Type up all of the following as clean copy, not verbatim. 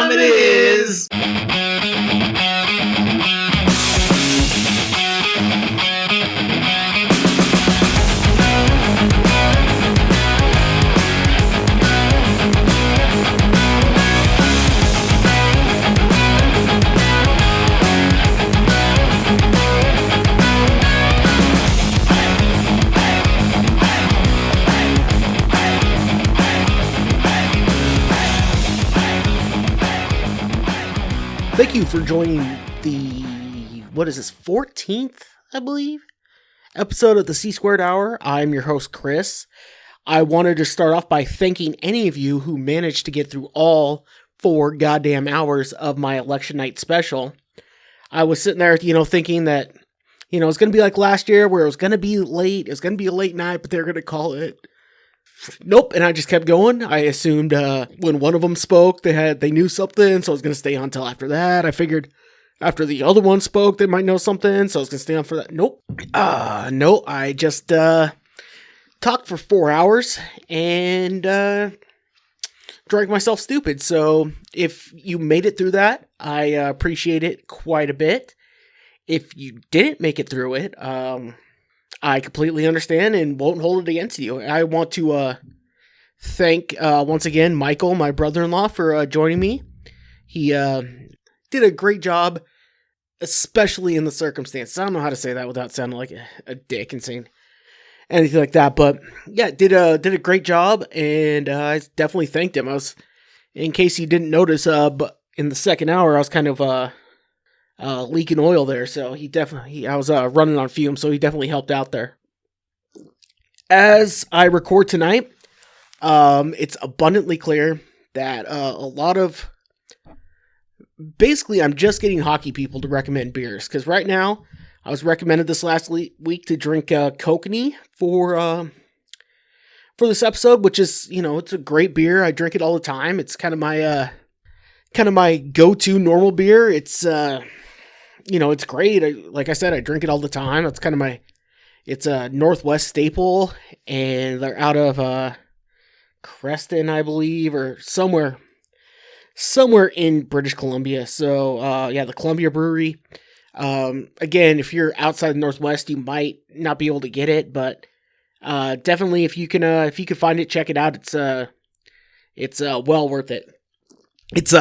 time it is! Thank you for joining the, 14th, I believe, episode of the C-Squared Hour. I'm your host, Chris. I wanted to start off by thanking any of you who managed to get through all 4 goddamn hours of my election night special. I was sitting there, thinking that, it's going to be like last year where it was going to be late. It was going to be a late night, but they're going to call it. Nope, and I just kept going. I assumed when one of them spoke, they knew something, so I was going to stay on until after that. I figured after the other one spoke, they might know something, so I was going to stay on for that. Nope. No, I just talked for 4 hours and drank myself stupid. So if you made it through that, I appreciate it quite a bit. If you didn't make it through it, I completely understand and won't hold it against you. I want to thank, once again, Michael, my brother-in-law, for joining me. He did a great job, especially in the circumstances. I don't know how to say that without sounding like a dick and saying anything like that. But, yeah, did a great job, and I definitely thanked him. In case you didn't notice, but in the second hour, I was kind of leaking oil there, so I was running on fumes, so he definitely helped out there. As I record tonight, it's abundantly clear that basically I'm just getting hockey people to recommend beers, because right now, I was recommended this last week to drink Kokanee for this episode, which is, it's a great beer. I drink it all the time. It's kind of my go-to normal beer. It's it's great. Like I said, I drink it all the time. It's kind of it's a Northwest staple, and they're out of Creston, I believe, or somewhere in British Columbia. So, the Columbia Brewery. Again, if you're outside the Northwest, you might not be able to get it, but definitely if you can find it, check it out. It's well worth it. It's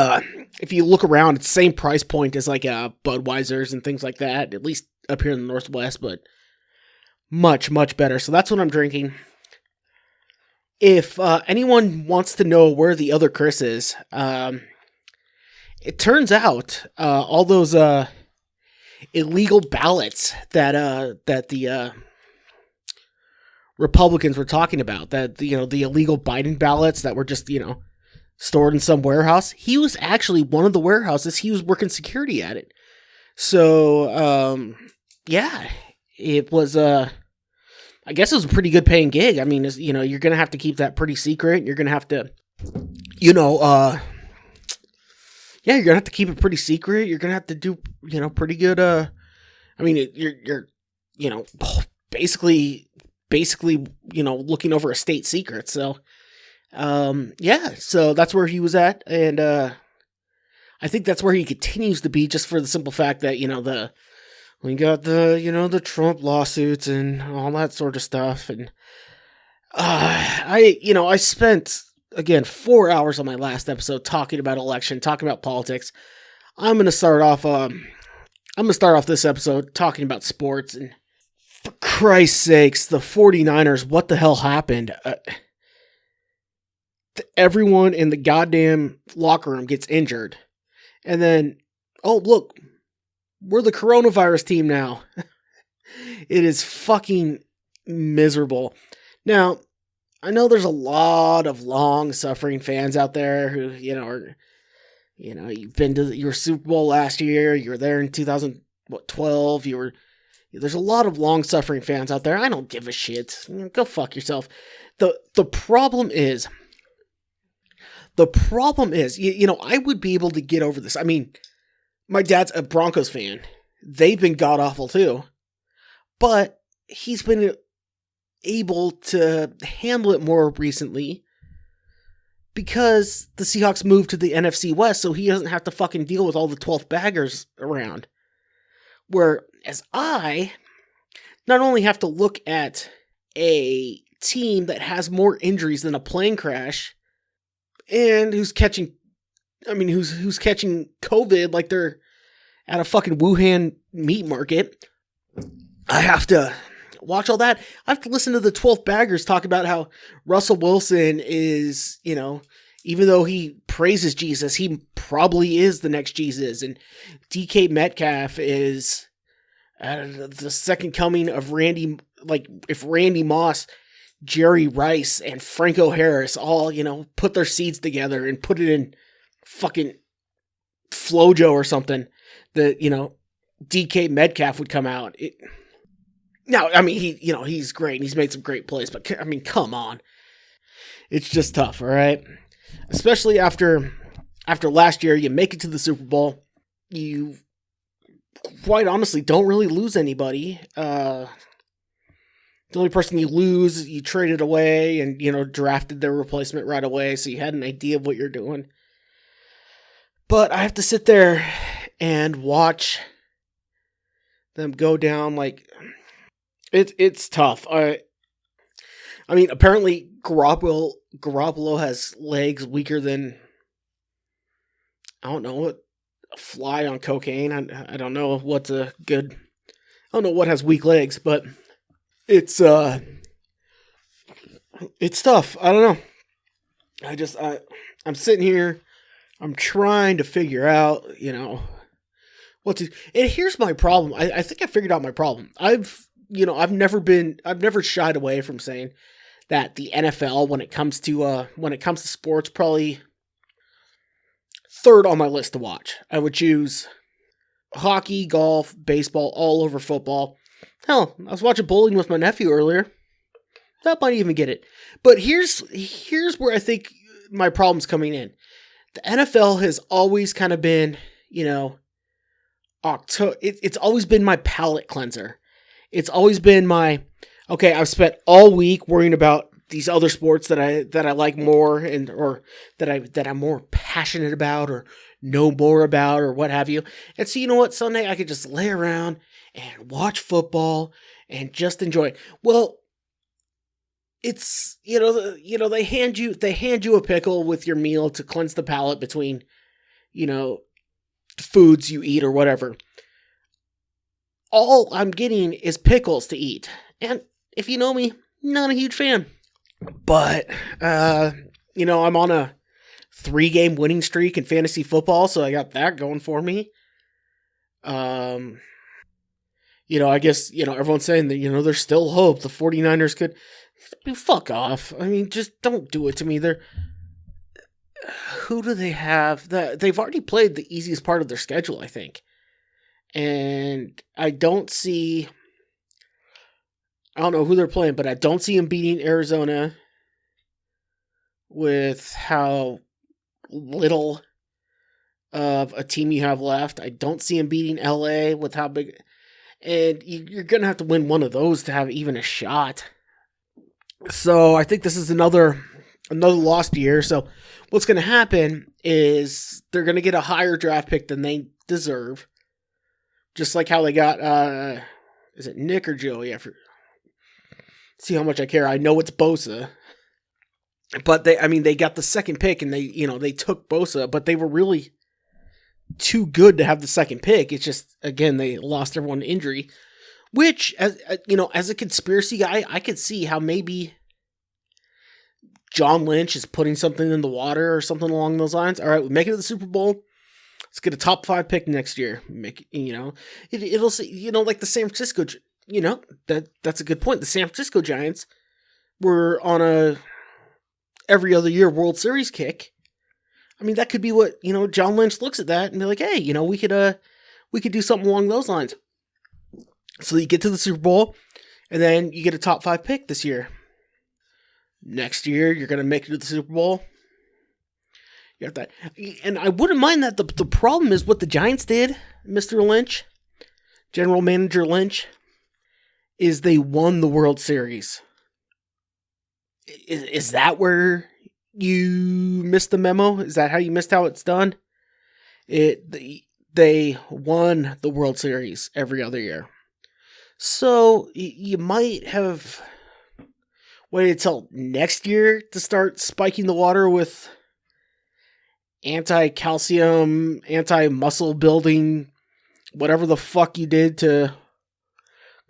if you look around, it's the same price point as like Budweiser's and things like that, at least up here in the Northwest, but much, much better. So that's what I'm drinking. If anyone wants to know where the other Chris is, it turns out all those illegal ballots that the Republicans were talking about, that the illegal Biden ballots that were just stored in some warehouse. He was actually one of the warehouses. He was working security at it. So, it was, I guess it was a pretty good paying gig. I mean, you're going to have to keep that pretty secret. You're going to have to, you're going to have to keep it pretty secret. You're going to have to do, pretty good, you're basically, looking over a state secret. So, so that's where he was at, and I think that's where he continues to be, just for the simple fact that we got the Trump lawsuits and all that sort of stuff, and I spent again 4 hours on my last episode talking about election, talking about politics. I'm gonna start off this episode talking about sports, and for Christ's sakes, the 49ers, what the hell happened? Everyone in the goddamn locker room gets injured. And then, oh, look, we're the coronavirus team now. It is fucking miserable. Now, I know there's a lot of long-suffering fans out there who, you've been to your Super Bowl last year, you were there in 2012, there's a lot of long-suffering fans out there. I don't give a shit. Go fuck yourself. The problem is, I would be able to get over this. I mean, my dad's a Broncos fan. They've been god-awful too. But he's been able to handle it more recently because the Seahawks moved to the NFC West, so he doesn't have to fucking deal with all the 12th baggers around. Whereas I not only have to look at a team that has more injuries than a plane crash, and who's catching COVID like they're at a fucking Wuhan meat market. I have to watch all that. I have to listen to the 12th baggers talk about how Russell Wilson is, even though he praises Jesus, he probably is the next Jesus. And DK Metcalf is the second coming of Randy, like if Randy Moss, Jerry Rice, and Franco Harris all, put their seeds together and put it in fucking Flojo or something, that, DK Metcalf would come out. He's great and he's made some great plays, but come on. It's just tough, all right? Especially after last year, you make it to the Super Bowl, you quite honestly don't really lose anybody. The only person you lose, you traded away and, drafted their replacement right away, so you had an idea of what you're doing. But I have to sit there and watch them go down. Like, it's tough. Apparently Garoppolo has legs weaker than, I don't know, a fly on cocaine. I don't know what's a good, I don't know what has weak legs, but it's tough. I don't know. I'm sitting here, I'm trying to figure out, what to, and here's my problem. I think I figured out my problem. I've never shied away from saying that the NFL, when it comes to sports, probably third on my list to watch. I would choose hockey, golf, baseball, all over football. Hell, I was watching bowling with my nephew earlier. That might even get it. But here's where I think my problem's coming in. The NFL has always kind of been, it's always been my palate cleanser. It's always been my, okay, I've spent all week worrying about these other sports that I like more or that I'm more passionate about or know more about or what have you. And so, you know what? Sunday I could just lay around and watch football and just enjoy it. Well, it's, they hand you a pickle with your meal to cleanse the palate between, foods you eat or whatever. All I'm getting is pickles to eat. And if you know me, not a huge fan. But, I'm on a 3-game winning streak in fantasy football, so I got that going for me. I guess, everyone's saying that, there's still hope. The 49ers could, fuck off. Just don't do it to me. Who do they have? They've already played the easiest part of their schedule, I think. And I don't know who they're playing, but I don't see them beating Arizona with how little of a team you have left. I don't see them beating LA with how big, and you're going to have to win one of those to have even a shot. So I think this is another lost year. So what's going to happen is they're going to get a higher draft pick than they deserve. Just like how they got, is it Nick or Joey? See how much I care. I know it's Bosa. But they got the second pick and they took Bosa, but they were really too good to have the second pick. It's just, again, they lost everyone to injury, which, as a conspiracy guy, I could see how maybe John Lynch is putting something in the water or something along those lines. All right, we make it to the Super Bowl. Let's get a top 5 pick next year. It'll say, like the San Francisco, that's a good point. The San Francisco Giants were on a every other year World Series kick. That could be what, John Lynch looks at that and be like, hey, we could do something along those lines. So you get to the Super Bowl and then you get a top 5 pick this year. Next year, you're going to make it to the Super Bowl. You have that. And I wouldn't mind that. The problem is what the Giants did, Mr. Lynch, General Manager Lynch, is they won the World Series. Is that where, You missed the memo? Is that how you missed how it's done? They won the World Series every other year. So you might have waited till next year to start spiking the water with anti-calcium, anti-muscle building, whatever the fuck you did to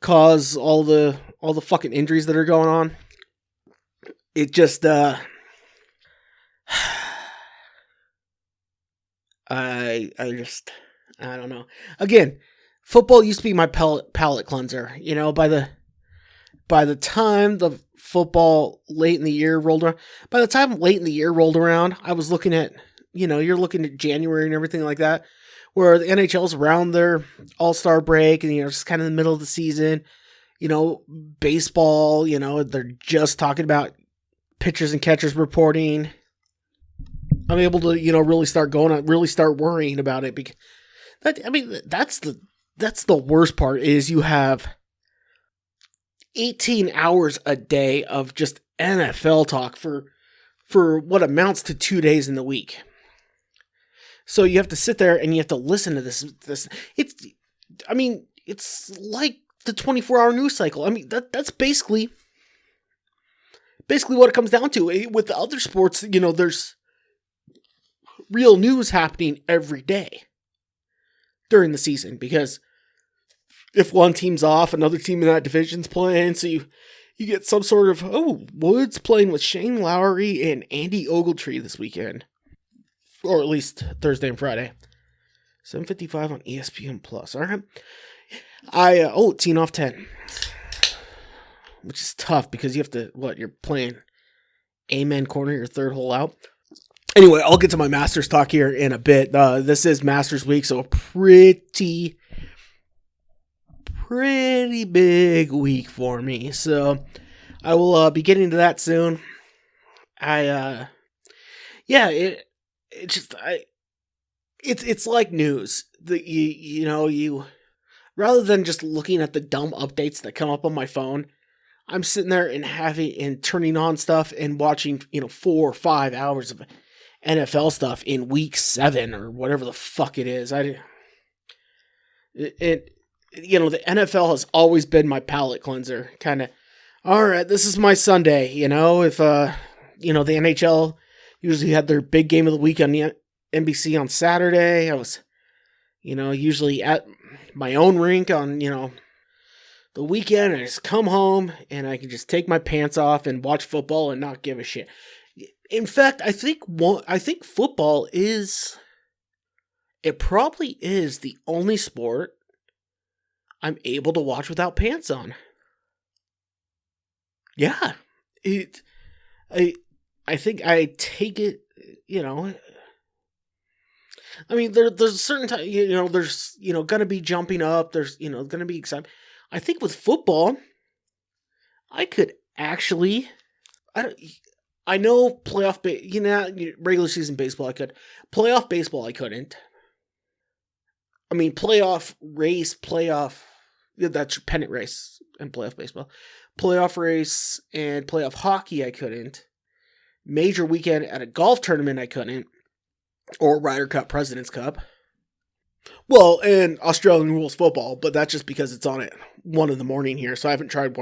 cause all the fucking injuries that are going on. It just I don't know. Again, football used to be my palate cleanser. You know, by the time the football late in the year rolled around, I was looking at, you're looking at January and everything like that, where the NHL's around their All-Star break and, just kind of in the middle of the season. Baseball, they're just talking about pitchers and catchers reporting. I'm able to, really start worrying about it because that's the worst part is you have 18 hours a day of just NFL talk for what amounts to 2 days in the week. So you have to sit there and you have to listen to this. It's like the 24-hour news cycle. That's basically what it comes down to. With the other sports, there's real news happening every day during the season because if one team's off, another team in that division's playing, so you get some sort of, Woods playing with Shane Lowry and Andy Ogletree this weekend. Or at least Thursday and Friday. 7:55 on ESPN Plus. All right. 10 off 10. Which is tough because you have to, you're playing Amen corner, your third hole out. Anyway, I'll get to my Masters talk here in a bit. This is Masters week, so a pretty big week for me. So I will be getting to that soon. It's like news. You rather than just looking at the dumb updates that come up on my phone, I'm sitting there and turning on stuff and watching 4 or 5 hours of NFL stuff in week 7 or whatever the fuck it is. The NFL has always been my palate cleanser. Kind of, all right, this is my Sunday. If the NHL usually had their big game of the week on the NBC on Saturday. I was, usually at my own rink on, the weekend. I just come home and I can just take my pants off and watch football and not give a shit. In fact, I think football probably is the only sport I'm able to watch without pants on. Yeah. I think I take it, there's a certain time, there's, going to be jumping up. There's, going to be excitement. I think with football, I could actually, I know playoff, regular season baseball, I could. Playoff baseball, I couldn't. Playoff, that's your pennant race in playoff baseball. Playoff race and playoff hockey, I couldn't. Major weekend at a golf tournament, I couldn't. Or Ryder Cup, President's Cup. Well, and Australian rules football, but that's just because it's on at 1 a.m. here, so I haven't tried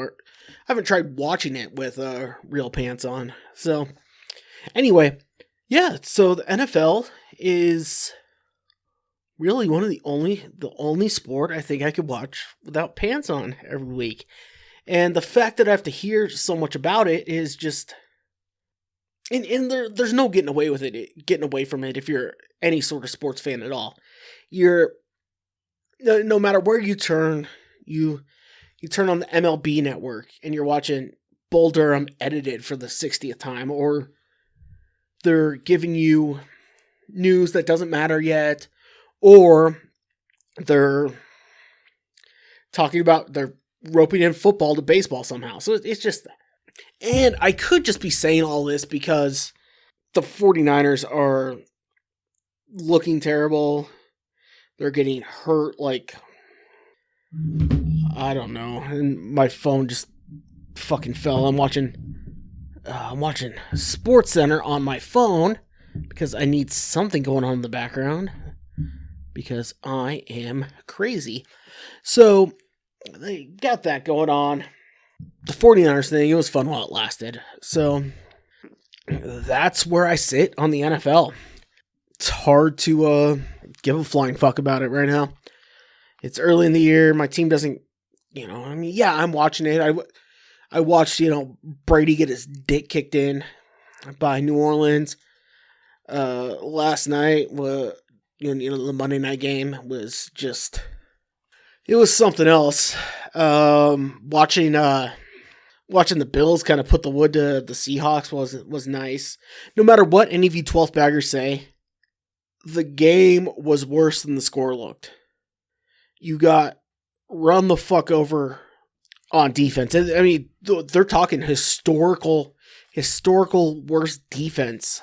watching it with real pants on. So, anyway, yeah. So the NFL is really one of the only sport I think I could watch without pants on every week, and the fact that I have to hear so much about it is just. And there's no getting away from it if you're any sort of sports fan at all. You're no matter where you turn, you turn on the MLB network and you're watching Bull Durham edited for the 60th time, or they're giving you news that doesn't matter yet, or they're roping in football to baseball somehow. So it's just. And I could just be saying all this because the 49ers are looking terrible. They're getting hurt I don't know. And my phone just fucking fell. I'm watching I'm watching Sports Center on my phone because I need something going on in the background because I am crazy. So they got that going on. The 49ers thing, it was fun while it lasted. So that's where I sit on the NFL. It's hard to give a flying fuck about it right now. It's early in the year. My team doesn't, I'm watching it. I watched, Brady get his dick kicked in by New Orleans. Last night, the Monday night game was just, it was something else. Watching the Bills kind of put the wood to the Seahawks was nice. No matter what any of you 12th baggers say, the game was worse than the score looked. You got run the fuck over on defense. I mean, they're talking historical worst defense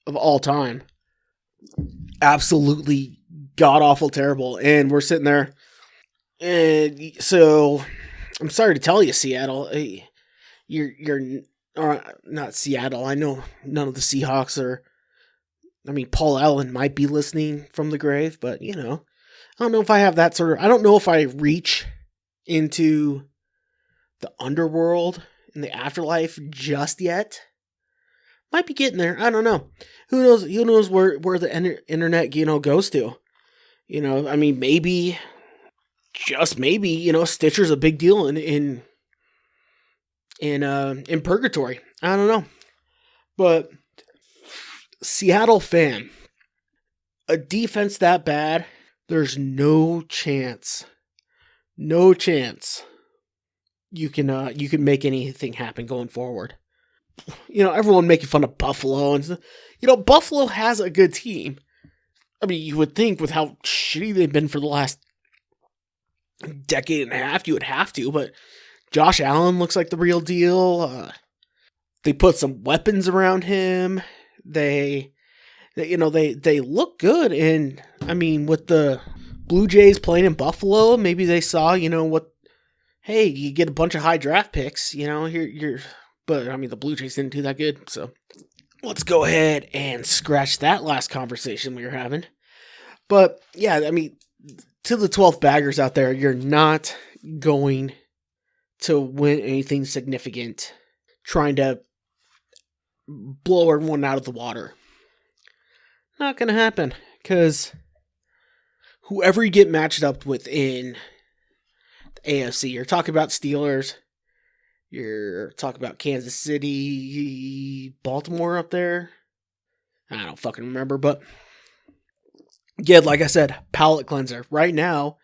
of all time. Absolutely god-awful terrible. And we're sitting there. And so, I'm sorry to tell you, Seattle, you're not Seattle. I know none of the Seahawks are. I mean, Paul Allen might be listening from the grave, but, I don't know if I have that sort of... I don't know if I reach into the underworld and the afterlife just yet. Might be getting there. I don't know. Who knows? Who knows where the internet, goes to? I mean, maybe, just maybe, Stitcher's a big deal in purgatory. I don't know. But Seattle fan, a defense that bad, there's no chance you can make anything happen going forward. Everyone making fun of Buffalo and Buffalo has a good team. I mean, you would think with how shitty they've been for the last decade and a half, you would have to, but Josh Allen looks like the real deal. They put some weapons around him. They look good. And I mean, with the Blue Jays playing in Buffalo, maybe they saw, hey, you get a bunch of high draft picks, but I mean, the Blue Jays didn't do that good. So let's go ahead and scratch that last conversation we were having. But yeah, I mean, to the 12th baggers out there, you're not going to win anything significant trying to blow everyone out of the water. Not going to happen, because whoever you get matched up with in the AFC, you're talking about Steelers, you're talking about Kansas City, Baltimore up there. I don't fucking remember, but yeah, like I said, palate cleanser. Right now,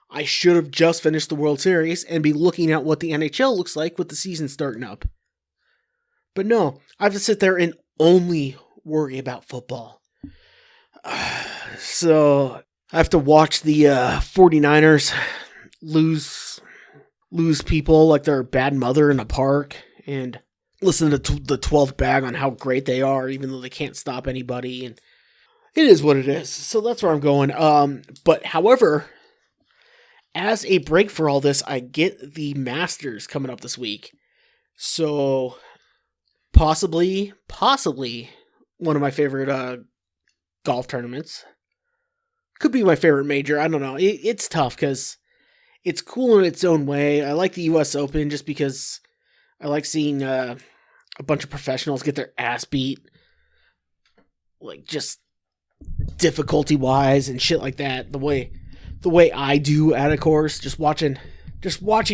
I should have just finished the World Series and be looking at what the NHL looks like with the season starting up. But no, I have to sit there and only worry about football. So I have to watch the 49ers lose people like they're a bad mother in a park and listen to the 12th bag on how great they are, even though they can't stop anybody. And it is what it is. So that's where I'm going. But however, as a break for all this, I get the Masters coming up this week. So possibly one of my favorite golf tournaments. Could be my favorite major. I don't know. It's tough because it's cool in its own way. I like the U.S. Open just because I like seeing a bunch of professionals get their ass beat, like just difficulty-wise and shit like that. The way I do at a course, just watching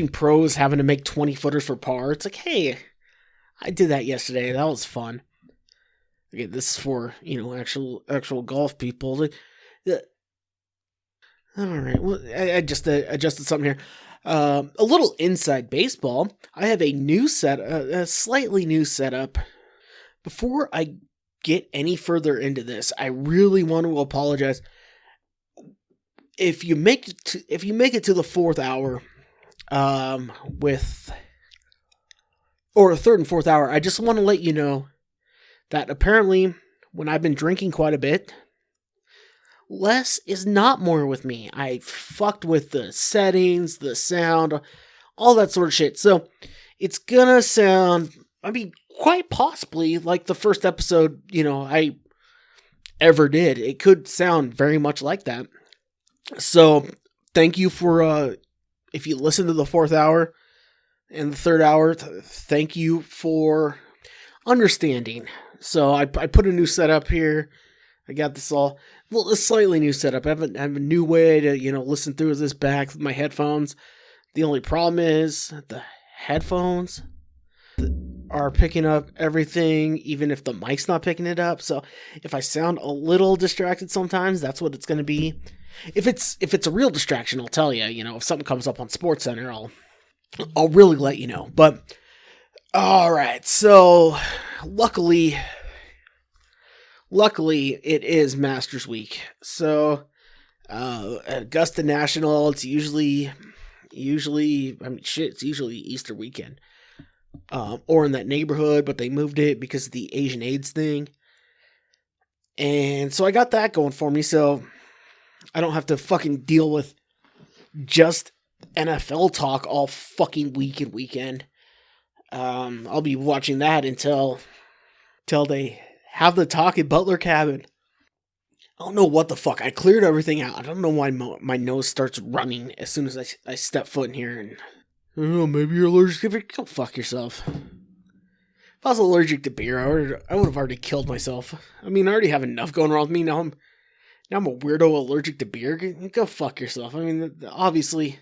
pros having to make 20-footers for par. It's like, hey, I did that yesterday. That was fun. Okay, this is for, actual golf people. All right, well, I just adjusted something here. A little inside baseball. I have a slightly new setup. Before I get any further into this, I really want to apologize. If you make it to the fourth hour, or the third and fourth hour, I just want to let you know that apparently when I've been drinking quite a bit, less is not more with me. I fucked with the settings, the sound, all that sort of shit. So it's gonna sound I mean, quite possibly, like the first episode, I ever did. It could sound very much like that. So, thank you for, if you listen to the 4th hour and the 3rd hour, thank you for understanding. So, I put a new setup here. I got this all, well, a slightly new setup. I have a new way to, listen through this back with my headphones. The only problem is the headphones are picking up everything, even if the mic's not picking it up. So if I sound a little distracted sometimes, that's what it's going to be. If it's a real distraction, I'll tell you. If something comes up on SportsCenter, I'll really let you know. But all right, so luckily it is Masters Week. So at Augusta National, it's usually it's usually Easter weekend. Or in that neighborhood, but they moved it because of the Asian AIDS thing. And so I got that going for me, so I don't have to fucking deal with just NFL talk all fucking week and weekend. I'll be watching that until they have the talk at Butler Cabin. I don't know what the fuck. I cleared everything out. I don't know why my nose starts running as soon as I step foot in here, and I don't know, maybe you're allergic to beer. Go fuck yourself. If I was allergic to beer, I would have already killed myself. I mean, I already have enough going wrong with me. Now I'm a weirdo allergic to beer. Go fuck yourself. I mean, obviously,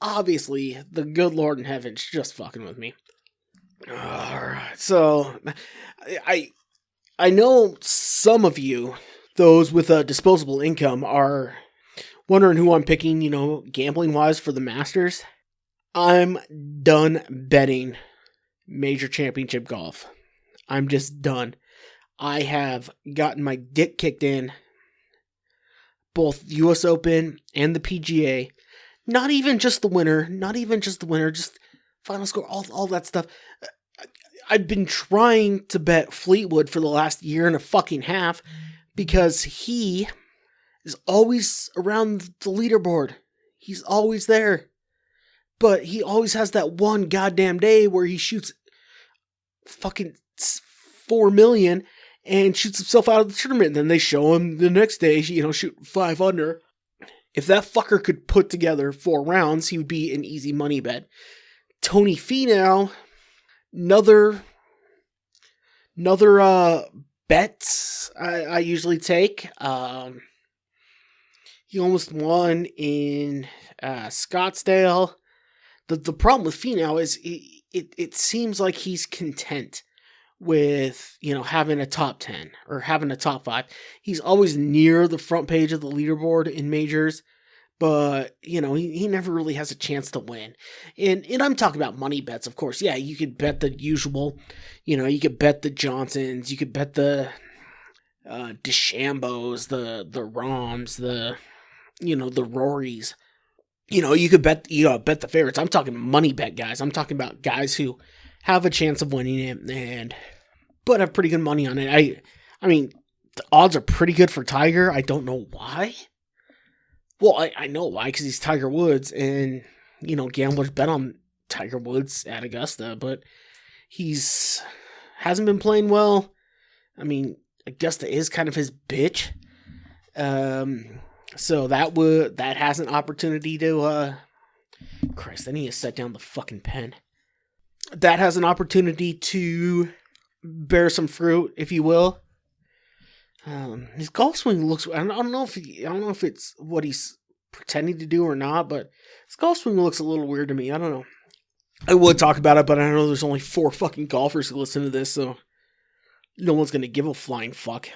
the good Lord in heaven's just fucking with me. Alright, so I know some of you, those with a disposable income, are wondering who I'm picking, gambling-wise for the Masters. I'm done betting major championship golf. I'm just done. I have gotten my dick kicked in both US Open and the PGA. Not even just the winner, just final score, all that stuff. I've been trying to bet Fleetwood for the last year and a fucking half because he is always around the leaderboard. He's always there. But he always has that one goddamn day where he shoots fucking 4 million and shoots himself out of the tournament. And then they show him the next day, shoot 5 under. If that fucker could put together 4 rounds, he would be an easy money bet. Tony Finau, another bet I usually take. He almost won in Scottsdale. The problem with Finau is it seems like he's content with, having a top 10 or having a top 5. He's always near the front page of the leaderboard in majors, but, he never really has a chance to win. And I'm talking about money bets, of course. Yeah, you could bet the usual, you could bet the Johnsons, you could bet the DeChambos, the Roms, the Rorys. You could bet bet the favorites. I'm talking money bet guys. I'm talking about guys who have a chance of winning it but have pretty good money on it. I mean, the odds are pretty good for Tiger. I don't know why. Well, I know why, because he's Tiger Woods, and, gamblers bet on Tiger Woods at Augusta, but hasn't been playing well. I mean, Augusta is kind of his bitch. So that has an opportunity to, Christ, I need to set down the fucking pen. That has an opportunity to bear some fruit, if you will. His golf swing looks, I don't know if it's what he's pretending to do or not, but his golf swing looks a little weird to me. I don't know. I would talk about it, but I know there's only 4 fucking golfers who listen to this, so no one's going to give a flying fuck.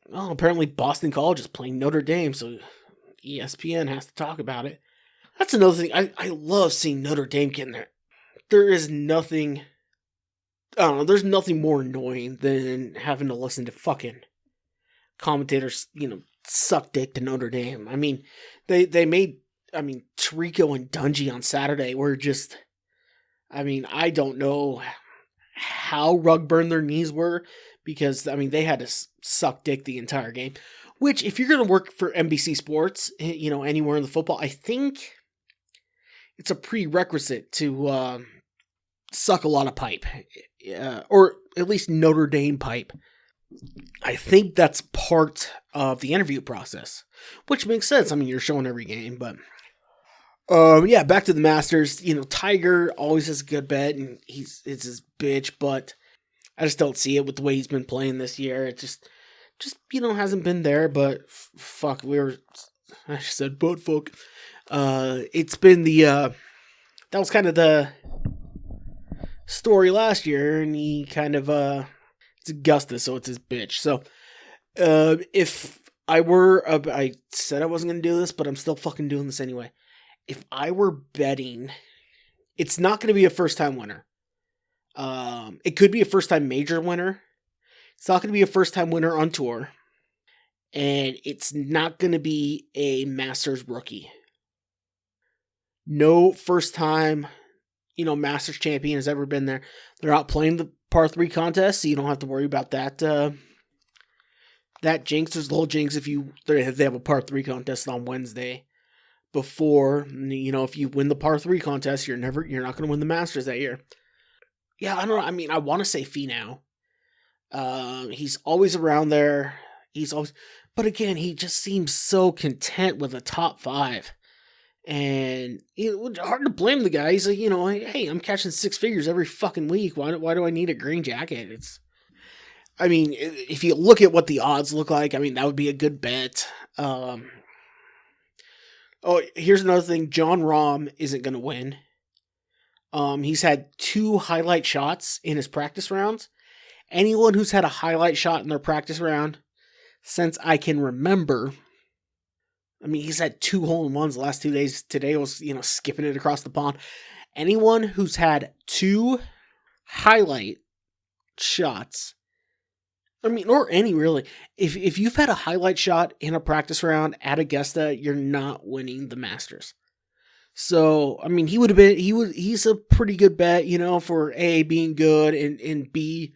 Well, apparently Boston College is playing Notre Dame, so ESPN has to talk about it. That's another thing. I love seeing Notre Dame getting there. There is nothing, I don't know, there's nothing more annoying than having to listen to fucking commentators, suck dick to Notre Dame. I mean, they made, Tirico and Dungy on Saturday were just, I don't know how rug burn their knees were, because, they had to suck dick the entire game. Which, if you're going to work for NBC Sports, anywhere in the football, I think it's a prerequisite to suck a lot of pipe, or at least Notre Dame pipe. I think that's part of the interview process, which makes sense. I mean, you're showing every game, but yeah, back to the Masters. Tiger always has a good bet, and it's his bitch, but I just don't see it with the way he's been playing this year. It just hasn't been there. But fuck, I said, but fuck. It's been that was kind of the story last year, and he kind of it's Augusta, so it's his bitch. So if I said I wasn't gonna do this, but I'm still fucking doing this anyway. If I were betting, it's not going to be a first time winner. It could be a first time major winner. It's not going to be a first time winner on tour, and it's not going to be a Masters rookie. No first time, Masters champion has ever been there. They're out playing the par 3 contest, so you don't have to worry about that. That jinx. There's the whole jinx if they have a par 3 contest on Wednesday. Before, if you win the par 3 contest, you're not going to win the Masters that year. Yeah, I don't know. I mean, I want to say Finau. He's always around there. But again, he just seems so content with a top 5. And it's hard to blame the guy. He's like, hey, I'm catching 6 figures every fucking week. Why do I need a green jacket? If you look at what the odds look like, that would be a good bet. Oh, here's another thing. Jon Rahm isn't going to win. He's had 2 highlight shots in his practice rounds. Anyone who's had a highlight shot in their practice round, since I can remember, he's had 2 hole-in-ones the last 2 days. Today was, skipping it across the pond. Anyone who's had 2 highlight shots, or any really. If you've had a highlight shot in a practice round at Augusta, you're not winning the Masters. So, he's a pretty good bet, for A, being good, and B,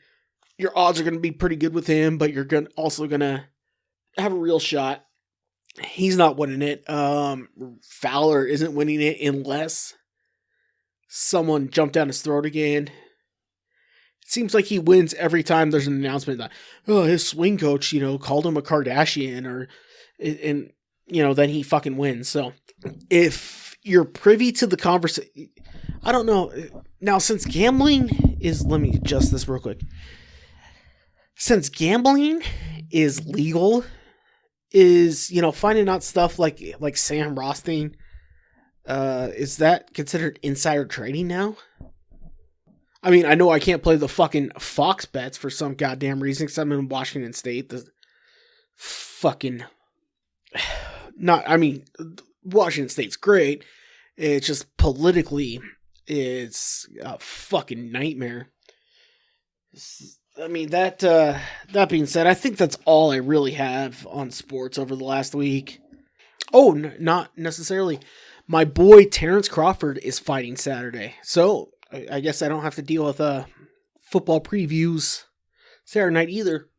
your odds are going to be pretty good with him, but you're also going to have a real shot. He's not winning it. Fowler isn't winning it unless someone jumped down his throat again. It seems like he wins every time there's an announcement that, his swing coach, called him a Kardashian, then he fucking wins. So if you're privy to the conversation, I don't know. Now, since gambling is, let me adjust this real quick. Since gambling is legal, is, finding out stuff like Sam Rothstein, is that considered insider trading now? I know I can't play the fucking Fox bets for some goddamn reason because I'm in Washington State. Washington State's great. It's just politically, it's a fucking nightmare. That being said, I think that's all I really have on sports over the last week. Oh, not necessarily. My boy Terrence Crawford is fighting Saturday. So I guess I don't have to deal with football previews Saturday night either.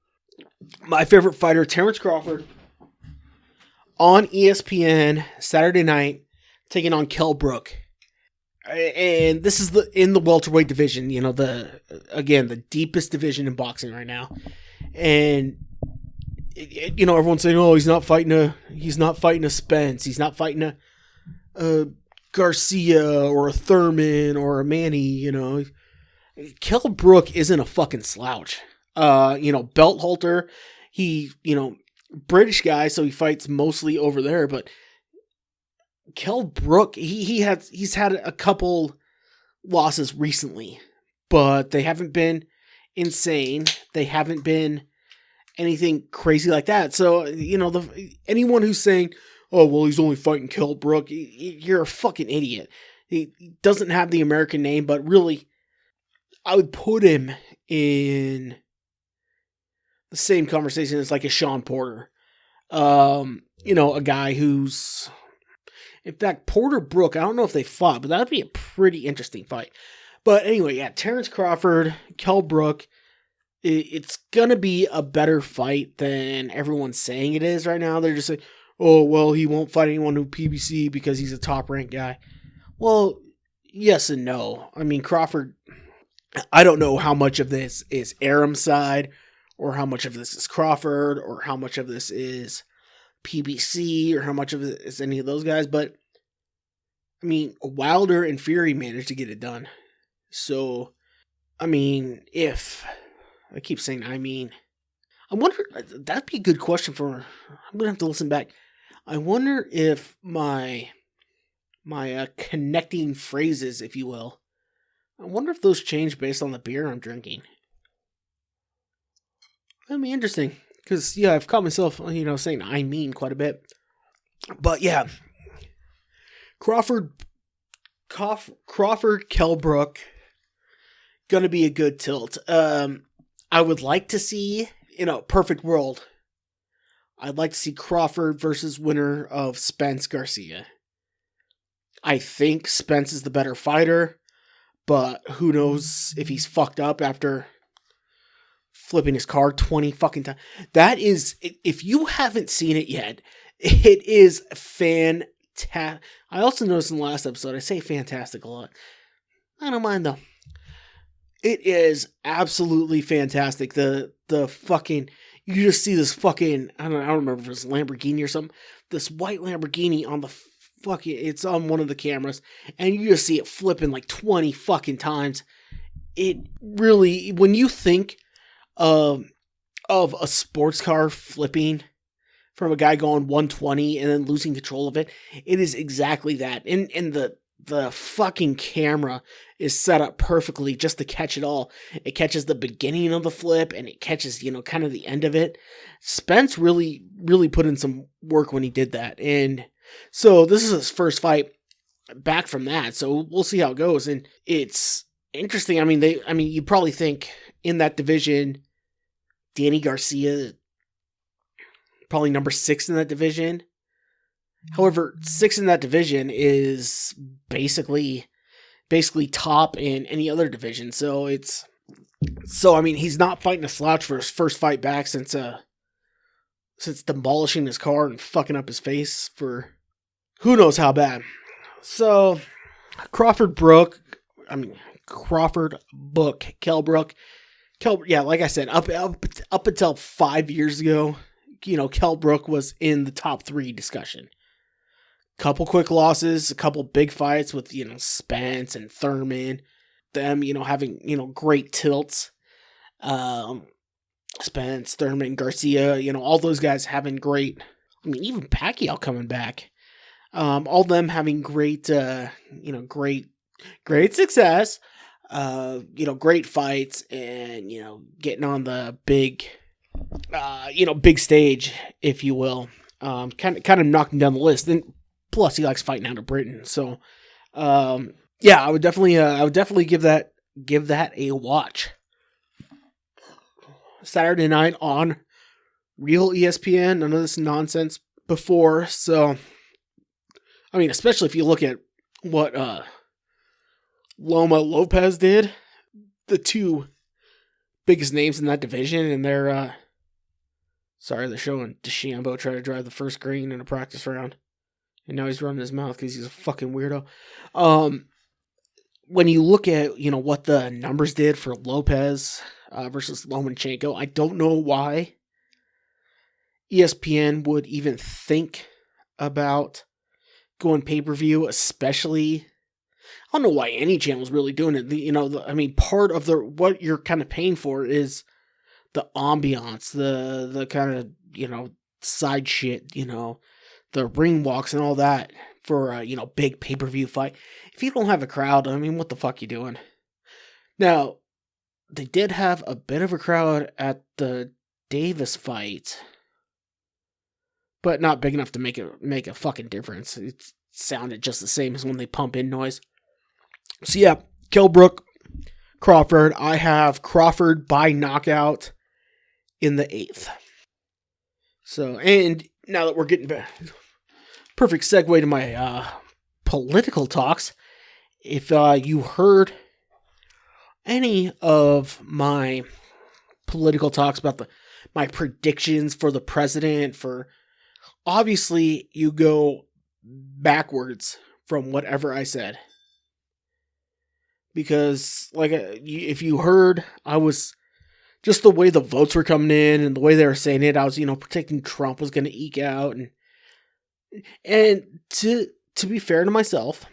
My favorite fighter, Terrence Crawford, on ESPN Saturday night, taking on Kell Brook. And this is in the welterweight division, the deepest division in boxing right now. And everyone's saying, "Oh, he's not fighting a Spence, he's not fighting a Garcia or a Thurman or a Manny." Kell Brook isn't a fucking slouch. Belt holder. He, British guy, so he fights mostly over there, but Kell Brook, he's had a couple losses recently, but they haven't been insane. They haven't been anything crazy like that. So, anyone who's saying, "Oh, well, he's only fighting Kell Brook," you're a fucking idiot. He doesn't have the American name, but really, I would put him in the same conversation as like a Sean Porter. A guy who's, in fact, Porter Brook, I don't know if they fought, but that would be a pretty interesting fight. But anyway, yeah, Terrence Crawford, Kell Brook, it's going to be a better fight than everyone's saying it is right now. They're just saying, "Oh, well, he won't fight anyone who PBC because he's a top-ranked guy." Well, yes and no. Crawford, I don't know how much of this is Aram's side, or how much of this is Crawford, or how much of this is PBC, or how much of it is any of those guys, but I mean, Wilder and Fury managed to get it done. So, I mean, if I keep saying, I wonder, that'd be a good question for, I'm gonna have to listen back. I wonder if my connecting phrases, if you will, I wonder if those change based on the beer I'm drinking. That'd be interesting. Because, yeah, I've caught myself, saying I mean quite a bit. But, yeah. Crawford, Kellbrook, gonna be a good tilt. I would like to see, in a perfect world, I'd like to see Crawford versus winner of Spence Garcia. I think Spence is the better fighter, but who knows if he's fucked up after flipping his car 20 fucking times. That is, if you haven't seen it yet, it is fantastic. I also noticed in the last episode, I say fantastic a lot. I don't mind though. It is absolutely fantastic. The fucking, you just see this fucking, I don't remember if it's Lamborghini or something. This white Lamborghini on the fucking, it's on one of the cameras, and you just see it flipping like 20 fucking times. It really, when you think of a sports car flipping from a guy going 120 and then losing control of it, it is exactly that. And the fucking camera is set up perfectly just to catch it all. It catches the beginning of the flip, and it catches, kind of the end of it. Spence really, really put in some work when he did that. And so this is his first fight back from that. So we'll see how it goes. And it's interesting. I mean, you'd probably think in that division, Danny Garcia, probably number 6 in that division. However, 6 in that division is basically top in any other division. So he's not fighting a slouch for his first fight back since demolishing his car and fucking up his face for who knows how bad. So Crawford Book, Kellbrook. Yeah, like I said, up until 5 years ago, Kellbrook was in the top 3 discussion. Couple quick losses, a couple big fights with, Spence and Thurman. Them, having, great tilts. Spence, Thurman, Garcia, all those guys having great, even Pacquiao coming back. All them having great, great success. Great fights and, getting on the big, big stage, if you will. Kind of knocking down the list. And plus, he likes fighting out of Britain. So, yeah, I would definitely give that a watch. Saturday night on real ESPN. None of this nonsense before. So, especially if you look at what Loma Lopez did, the 2 biggest names in that division, and they're showing DeChambeau try to drive the first green in a practice round. And now he's running his mouth because he's a fucking weirdo. When you look at, what the numbers did for Lopez versus Lomachenko, I don't know why ESPN would even think about going pay-per-view, especially, I don't know why any channel's really doing it. Part of what you're kind of paying for is the ambiance, the kind of, side shit, the ring walks and all that for a, big pay-per-view fight. If you don't have a crowd, what the fuck you doing? Now, they did have a bit of a crowd at the Davis fight, but not big enough to make a fucking difference. It sounded just the same as when they pump in noise. So yeah, Kellbrook, Crawford. I have Crawford by knockout in the 8th. So, and now that we're getting back, perfect segue to my political talks. If you heard any of my political talks about my predictions for the president, obviously you go backwards from whatever I said. because, like, if you heard, I was just the way the votes were coming in and the way they were saying it. I was, predicting Trump was going to eke out, and to be fair to myself,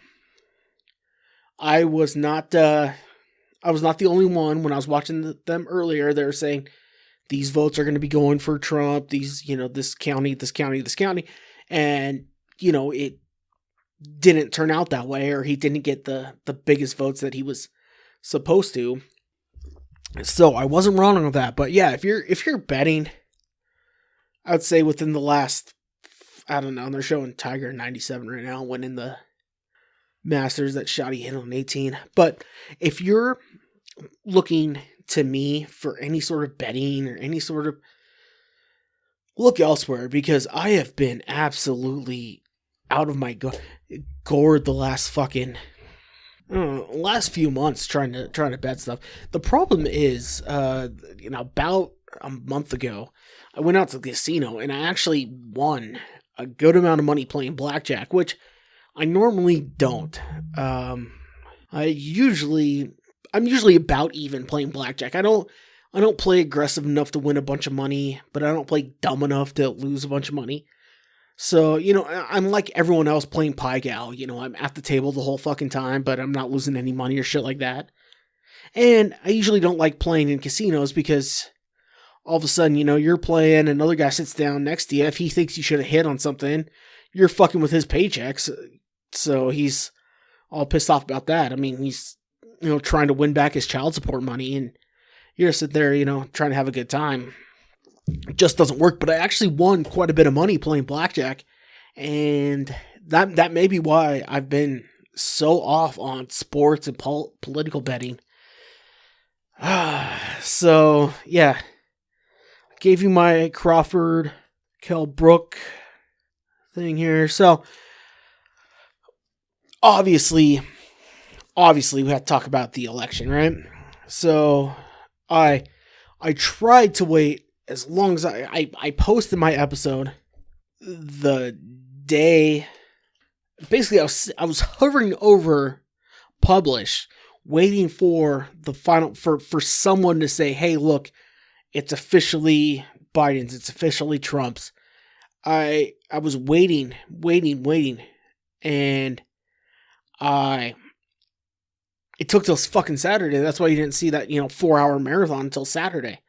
I was not the only one. When I was watching them earlier, they were saying these votes are going to be going for Trump. These, this county, this county, this county, and it didn't turn out that way, or he didn't get the biggest votes that he was supposed to. So I wasn't wrong on that. But yeah, if you're betting, I would say within the last, I don't know, they're showing Tiger 97 right now, winning the Masters that Shotty hit on 18. But if you're looking to me for any sort of betting or any sort of, look elsewhere, because I have been absolutely out of my gourd the last last few months trying to bet stuff. The problem is, about a month ago, I went out to the casino and I actually won a good amount of money playing blackjack, which I normally don't. I'm usually about even playing blackjack. I don't play aggressive enough to win a bunch of money, but I don't play dumb enough to lose a bunch of money. So, I'm like everyone else playing Pie Gal. I'm at the table the whole fucking time, but I'm not losing any money or shit like that. And I usually don't like playing in casinos because all of a sudden, you're playing, another guy sits down next to you. If he thinks you should have hit on something, you're fucking with his paychecks. So he's all pissed off about that. I mean, he's, trying to win back his child support money, and you're sitting there, trying to have a good time. It just doesn't work. But I actually won quite a bit of money playing blackjack, and that may be why I've been so off on sports and political betting. So yeah, I gave you my Crawford, Kell Brook thing here. So obviously we have to talk about the election, right? So I tried to wait as long as I posted my episode the day. Basically, I was hovering over publish, waiting for the final, for someone to say, hey, look, it's officially Biden's, it's officially Trump's. I was waiting, and it took till fucking Saturday. That's why you didn't see that, 4-hour marathon until Saturday.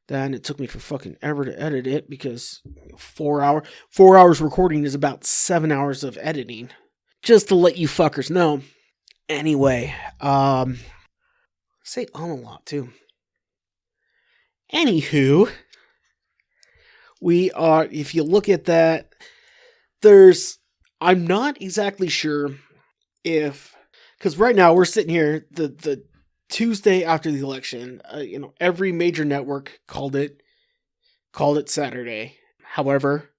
Then it took me for fucking ever to edit it, because 4 hours recording is about 7 hours of editing. Just to let you fuckers know. Anyway, say a lot too. Anywho, we are, if you look at that, I'm not exactly sure if, because right now we're sitting here, the Tuesday after the election, every major network called it Saturday. However,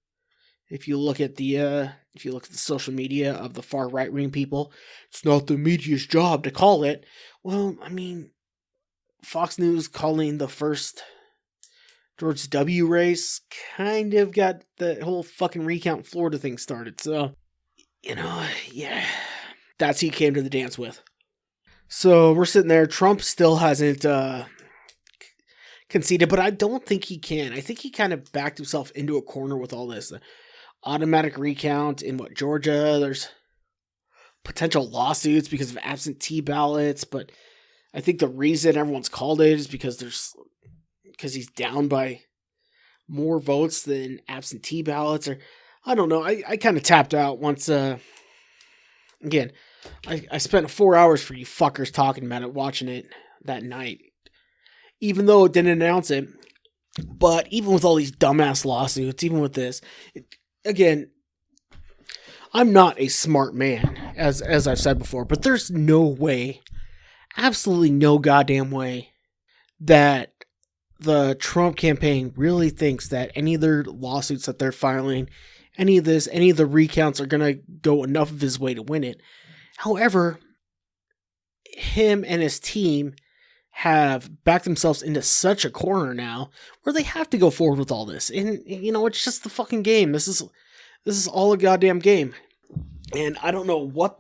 if you look at the social media of the far right wing people, it's not the media's job to call it. Well, I mean, Fox News calling the first George W. race kind of got the whole fucking recount Florida thing started. So, yeah, that's who he came to the dance with. So we're sitting there. Trump still hasn't conceded, but I don't think he can. I think he kind of backed himself into a corner with all this. The automatic recount in Georgia. There's potential lawsuits because of absentee ballots, but I think the reason everyone's called it is because he's down by more votes than absentee ballots, or I don't know. I kind of tapped out once. Again, I spent 4 hours for you fuckers talking about it, watching it that night, even though it didn't announce it. But even with all these dumbass lawsuits, even with this, again, I'm not a smart man, as I've said before, but there's no way, absolutely no goddamn way, that the Trump campaign really thinks that any of their lawsuits that they're filing, any of the recounts are going to go enough of his way to win it. However, him and his team have backed themselves into such a corner now where they have to go forward with all this. And, it's just the fucking game. This is all a goddamn game. And I don't know what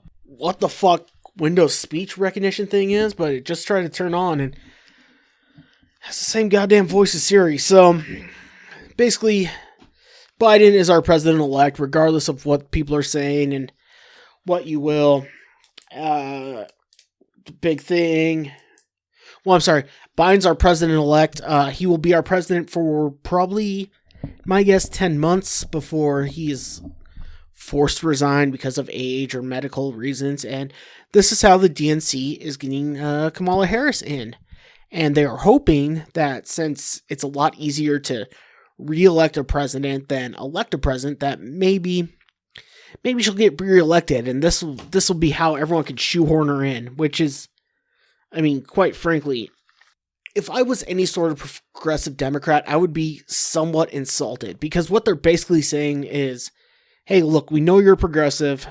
the fuck Windows speech recognition thing is, but it just tried to turn on and has the same goddamn voice as Siri. So basically, Biden is our president-elect, regardless of what people are saying and what you will. Big thing. Well, I'm sorry. Biden's our president-elect. He will be our president for probably, my guess, 10 months before he is forced to resign because of age or medical reasons. And this is how the DNC is getting Kamala Harris in. And they are hoping that since it's a lot easier to re-elect a president than elect a president, that maybe she'll get re-elected, and this will be how everyone can shoehorn her in, which is, I mean, quite frankly, if I was any sort of progressive Democrat, I would be somewhat insulted, because what they're basically saying is, hey, look, we know you're progressive.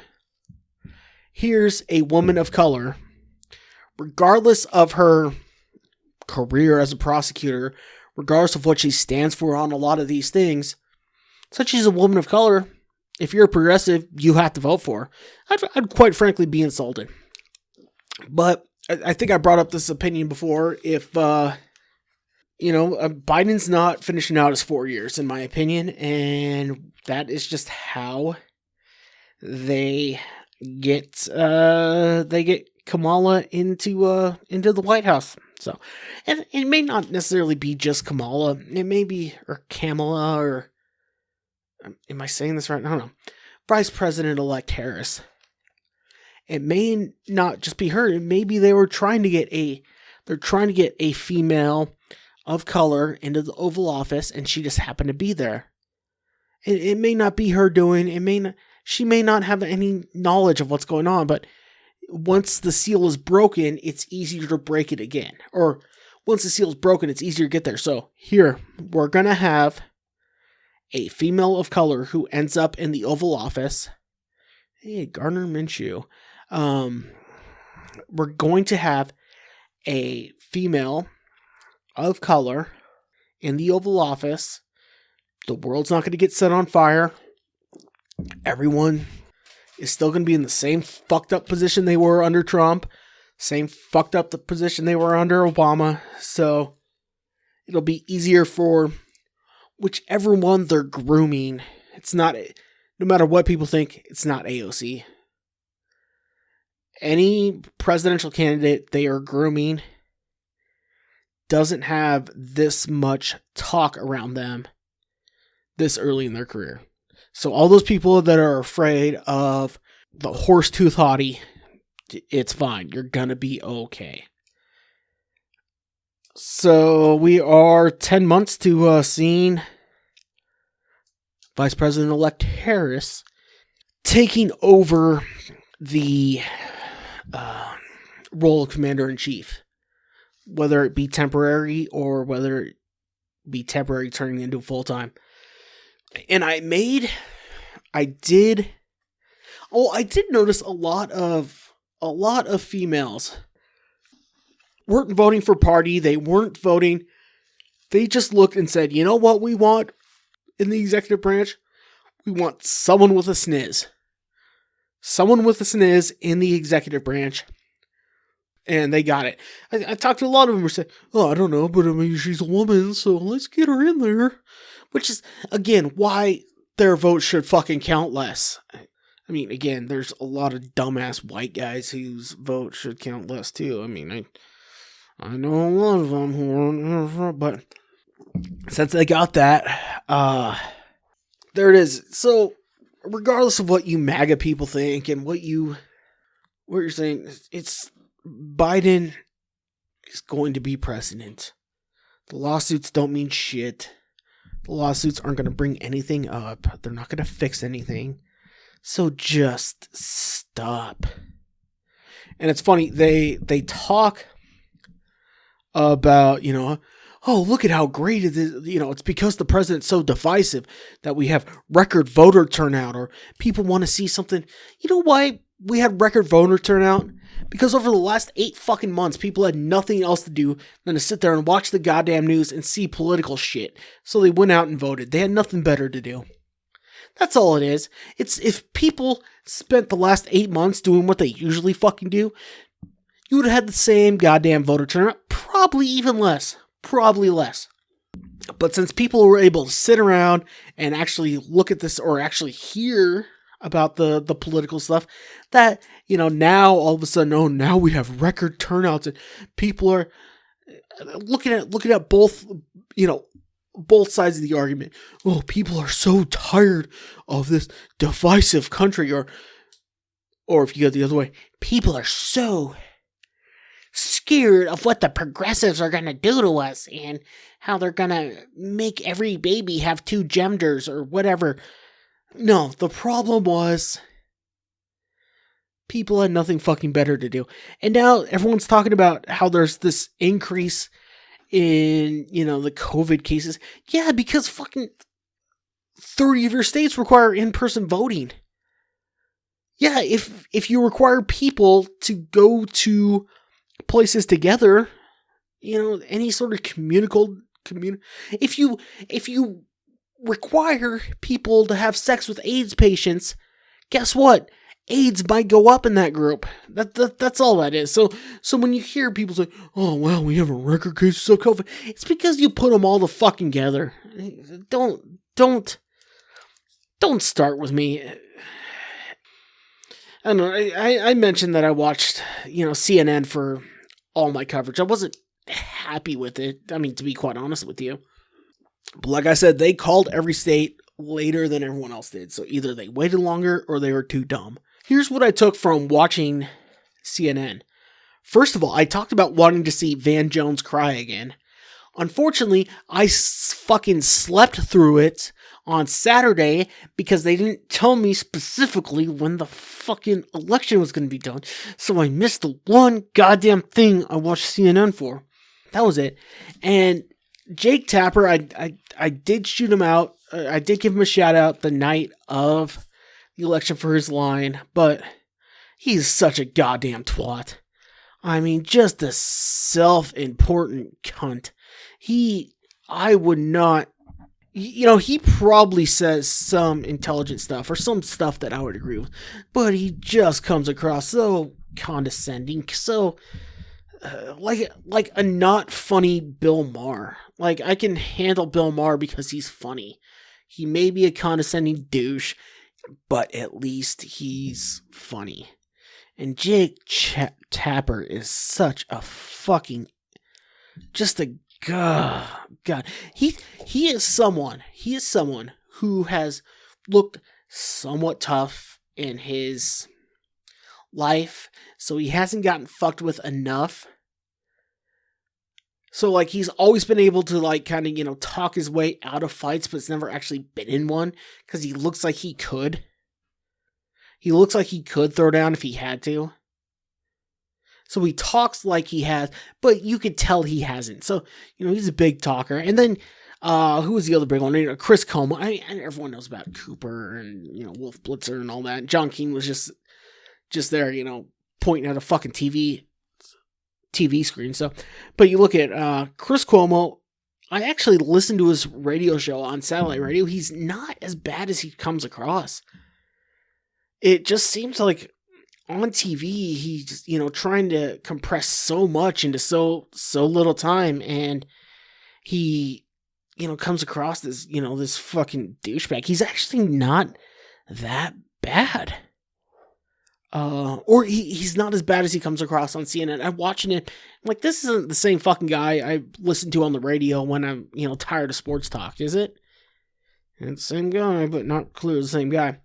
Here's a woman of color, regardless of her career as a prosecutor, regardless of what she stands for on a lot of these things, since she's a woman of color, if you're a progressive, you have to vote for her. I'd quite frankly be insulted. But I think I brought up this opinion before. If, Biden's not finishing out his 4 years, in my opinion, and that is just how they get Kamala into the White House. So, and it may not necessarily be just Kamala. It may be, or Kamala, or, am I saying this right? I don't know. Vice President-elect Harris. It may not just be her. Maybe they were trying to get a female of color into the Oval Office, and she just happened to be there. It may not be her doing. She may not have any knowledge of what's going on, but once the seal is broken, it's easier to break it again. Or once the seal is broken, it's easier to get there. So here, we're going to have a female of color who ends up in the Oval Office. Hey, Gardner Minshew. We're going to have a female of color in the Oval Office. The world's not going to get set on fire. Everyone is still going to be in the same fucked up position they were under Trump. Same fucked up the position they were under Obama. So it'll be easier for whichever one they're grooming. It's not, no matter what people think, it's not AOC. Any presidential candidate they are grooming doesn't have this much talk around them this early in their career. So all those people that are afraid of the horse tooth hottie, it's fine. You're gonna be okay. So we are 10 months to seeing Vice President-elect Harris taking over the role of Commander-in-Chief. Whether it be temporary or whether it be temporary turning into full-time. And I did notice a lot of females weren't voting for party. They weren't voting. They just looked and said, you know what we want in the executive branch? We want someone with a sniz. Someone with a sniz in the executive branch. And they got it. I talked to a lot of them who said, oh, I don't know, but I mean, she's a woman, so let's get her in there. Which is, again, why their vote should fucking count less. I mean, again, there's a lot of dumbass white guys whose vote should count less, too. I mean, I know a lot of them who aren't, but since they got that, there it is. So, regardless of what you MAGA people think and what you're saying, it's Biden is going to be president. The lawsuits don't mean shit. The lawsuits aren't going to bring anything up. They're not going to fix anything. So just stop. And it's funny, they talk about, oh, look at how great it is. It's because the president's so divisive that we have record voter turnout, or people want to see something. You know why we had record voter turnout? Because over the last 8 fucking months, people had nothing else to do than to sit there and watch the goddamn news and see political shit. So they went out and voted. They had nothing better to do. That's all it is. It's if people spent the last 8 months doing what they usually fucking do, you would have had the same goddamn voter turnout. Probably even less. Probably less. But since people were able to sit around and actually look at this or actually hear about the political stuff, that, now all of a sudden, oh, now we have record turnouts and people are looking at both, both sides of the argument. Oh, people are so tired of this divisive country, or if you go the other way, people are so scared of what the progressives are going to do to us and how they're going to make every baby have 2 genders or whatever. No, the problem was people had nothing fucking better to do. And now everyone's talking about how there's this increase in, the COVID cases. Yeah, because fucking 30 of your states require in-person voting. Yeah, if you require people to go to places together, any sort of if you require people to have sex with AIDS patients, guess what? AIDS might go up in that group. That's all that is. So when you hear people say, "Oh well, we have a record case of COVID," it's because you put them all the fucking together. Don't start with me. I don't know. I mentioned that I watched, CNN for all my coverage. I wasn't happy with it. I mean, to be quite honest with you. But like I said, they called every state later than everyone else did. So either they waited longer or they were too dumb. Here's what I took from watching CNN. First of all, I talked about wanting to see Van Jones cry again. Unfortunately, I fucking slept through it on Saturday because they didn't tell me specifically when the fucking election was going to be done. So I missed the one goddamn thing I watched CNN for. That was it. And Jake Tapper, I did shoot him out. I did give him a shout out the night of the election for his line, but he's such a goddamn twat. I mean, just a self-important cunt. I would not, he probably says some intelligent stuff or some stuff that I would agree with, but he just comes across so condescending, so like a not funny Bill Maher. Like, I can handle Bill Maher because he's funny. He may be a condescending douche, but at least he's funny. And Jake Tapper is such a fucking, just a God. He is someone who has looked somewhat tough in his life, so he hasn't gotten fucked with enough. So, like, he's always been able to, like, kind of, talk his way out of fights, but it's never actually been in one, because he looks like he could. He looks like he could throw down if he had to. So he talks like he has, but you could tell he hasn't. So, he's a big talker. And then, who was the other big one? Chris Como. And everyone knows about Cooper and, Wolf Blitzer and all that. John King was just there, pointing at a fucking TV screen. So, but you look at Chris Cuomo. I actually listened to his radio show on satellite radio. He's not as bad as he comes across. It just seems like on TV he's trying to compress so much into so little time, and he comes across as this fucking douchebag. He's actually not that bad. Or he's not as bad as he comes across on CNN. I'm watching it, I'm like, this isn't the same fucking guy I listen to on the radio when I'm, tired of sports talk, is it? It's the same guy, but not clearly the same guy.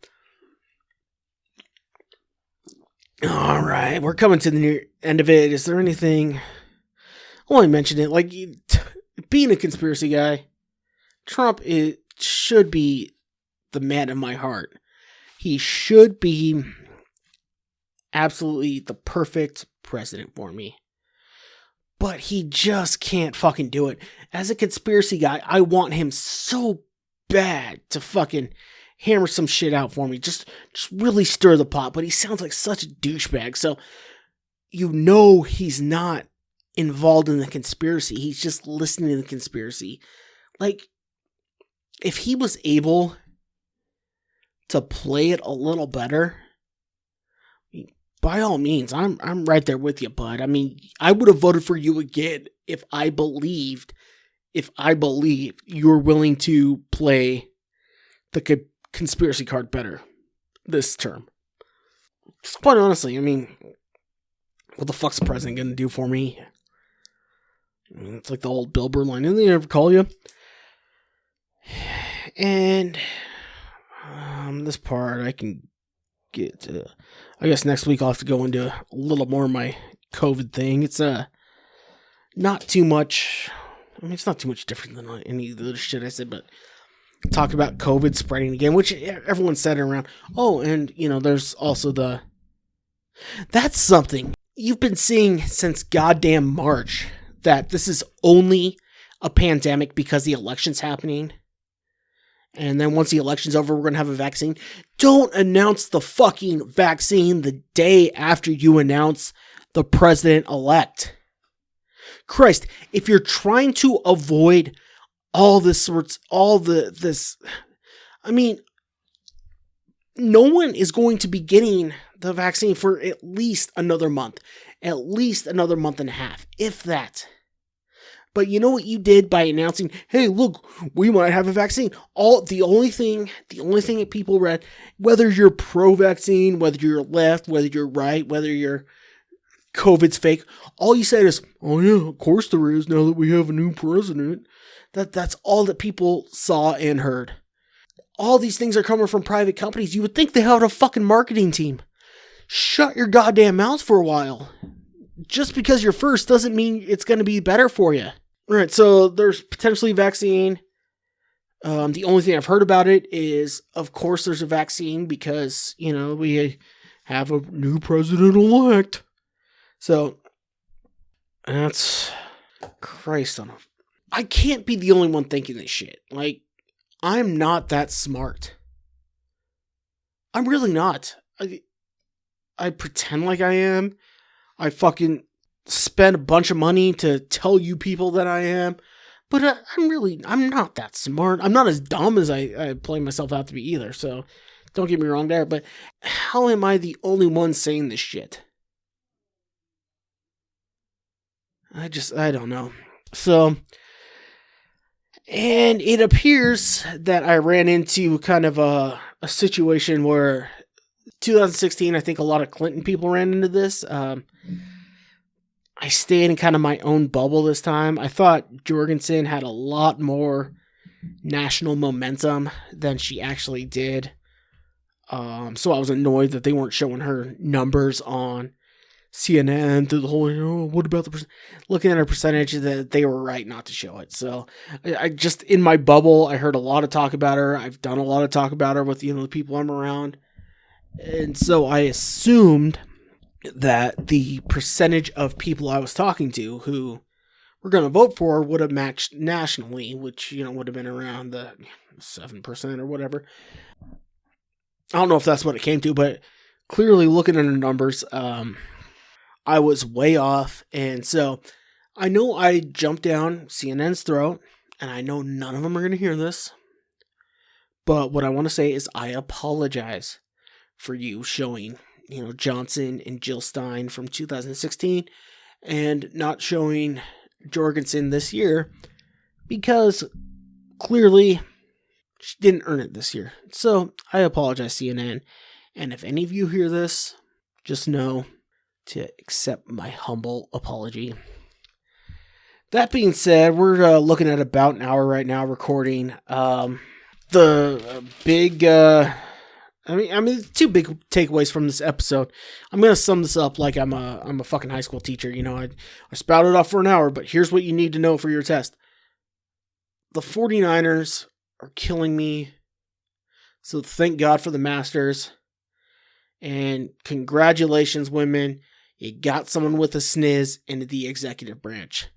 Alright, we're coming to the near end of it. Is there anything... I only mentioned it, like, being a conspiracy guy, Trump should be the man of my heart. He should be absolutely the perfect president for me. But he just can't fucking do it. As a conspiracy guy, I want him so bad to fucking hammer some shit out for me. Just really stir the pot. But he sounds like such a douchebag. So, he's not involved in the conspiracy. He's just listening to the conspiracy. Like, if he was able to play it a little better, by all means, I'm right there with you, bud. I mean, I would have voted for you again if I believed you're willing to play the conspiracy card better this term. Just quite honestly, I mean, what the fuck's the president gonna do for me? I mean, it's like the old Bill Burr line. Didn't they ever call you? And this part I can get to. I guess next week I'll have to go into a little more of my COVID thing. It's not too much. I mean, it's not too much different than any of the other shit I said, but talk about COVID spreading again, which everyone said around. Oh, and there's also that's something you've been seeing since goddamn March, that this is only a pandemic because the election's happening. And then once the election's over, we're going to have a vaccine. Don't announce the fucking vaccine the day after you announce the president-elect. Christ, if you're trying to avoid all this, I mean, no one is going to be getting the vaccine for at least another month. At least another month and a half, if that. But you know what you did by announcing, hey, look, we might have a vaccine. The only thing that people read, whether you're pro-vaccine, whether you're left, whether you're right, whether you're COVID's fake, all you said is, oh yeah, of course there is, now that we have a new president. That's all that people saw and heard. All these things are coming from private companies. You would think they had a fucking marketing team. Shut your goddamn mouth for a while. Just because you're first doesn't mean it's going to be better for you. All right, so there's potentially a vaccine. The only thing I've heard about it is, of course, there's a vaccine because, we have a new president-elect. So, that's... Christ on a... I can't be the only one thinking this shit. Like, I'm not that smart. I'm really not. I pretend like I am. I fucking spend a bunch of money to tell you people that I am. But I'm not that smart. I'm not as dumb as I play myself out to be either. So don't get me wrong there. But how am I the only one saying this shit? I don't know. So, and it appears that I ran into kind of a situation where 2016, I think a lot of Clinton people ran into this. I stayed in kind of my own bubble this time. I thought Jorgensen had a lot more national momentum than she actually did. So I was annoyed that they weren't showing her numbers on CNN through the whole, what about looking at her percentage, that they were right not to show it. So I just, in my bubble, I heard a lot of talk about her. I've done a lot of talk about her with, the people I'm around. And so I assumed that the percentage of people I was talking to who were going to vote for would have matched nationally, which, would have been around the 7% or whatever. I don't know if that's what it came to, but clearly looking at the numbers, I was way off. And so I know I jumped down CNN's throat, and I know none of them are going to hear this. But what I want to say is I apologize for you showing, Johnson and Jill Stein from 2016 and not showing Jorgensen this year, because clearly she didn't earn it this year. So I apologize, CNN. And if any of you hear this, just know to accept my humble apology. That being said, we're looking at about an hour right now recording. The big... I mean, two big takeaways from this episode. I'm gonna sum this up like I'm a fucking high school teacher. I spouted off for an hour, but here's what you need to know for your test. The 49ers are killing me, so thank God for the Masters. And congratulations, women. You got someone with a sniz into the executive branch.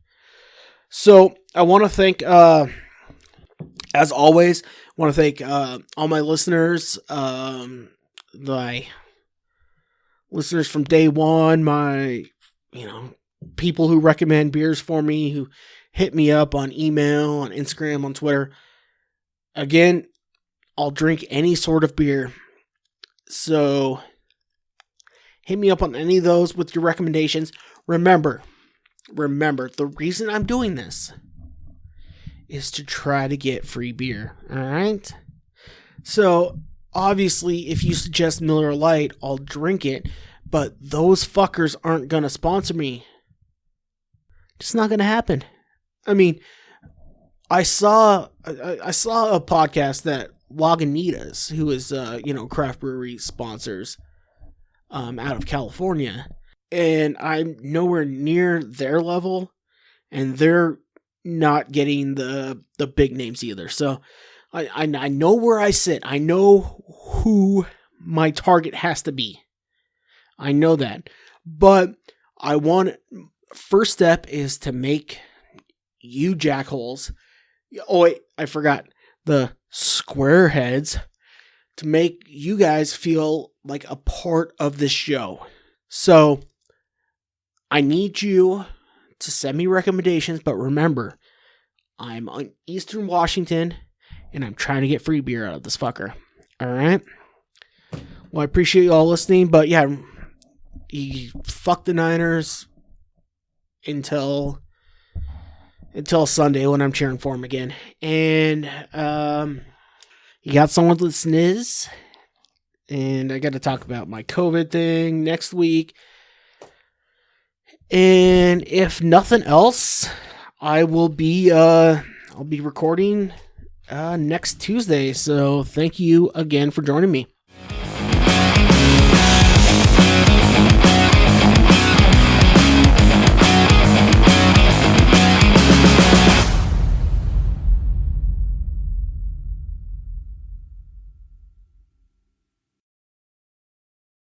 So I want to thank, as always, want to thank all my listeners, my listeners from day one, my, people who recommend beers for me, who hit me up on email, on Instagram, on Twitter. Again, I'll drink any sort of beer. So hit me up on any of those with your recommendations. Remember, the reason I'm doing this is to try to get free beer. All right? So, obviously, if you suggest Miller Lite, I'll drink it. But those fuckers aren't going to sponsor me. It's not going to happen. I mean, I saw a podcast that Lagunitas, who is, craft brewery sponsors out of California. And I'm nowhere near their level. And they're not getting the big names either. So I know where I sit. I know who my target has to be. I know that. But first step is to make you jackholes. Oh wait, I forgot. The squareheads, to make you guys feel like a part of this show. So I need you to send me recommendations, but remember, I'm on Eastern Washington, and I'm trying to get free beer out of this fucker. Alright? Well, I appreciate you all listening, but yeah, fuck the Niners until Sunday when I'm cheering for them again. And, you got someone to listen is, and I got to talk about my COVID thing next week. And if nothing else, I'll be recording next Tuesday. So thank you again for joining me.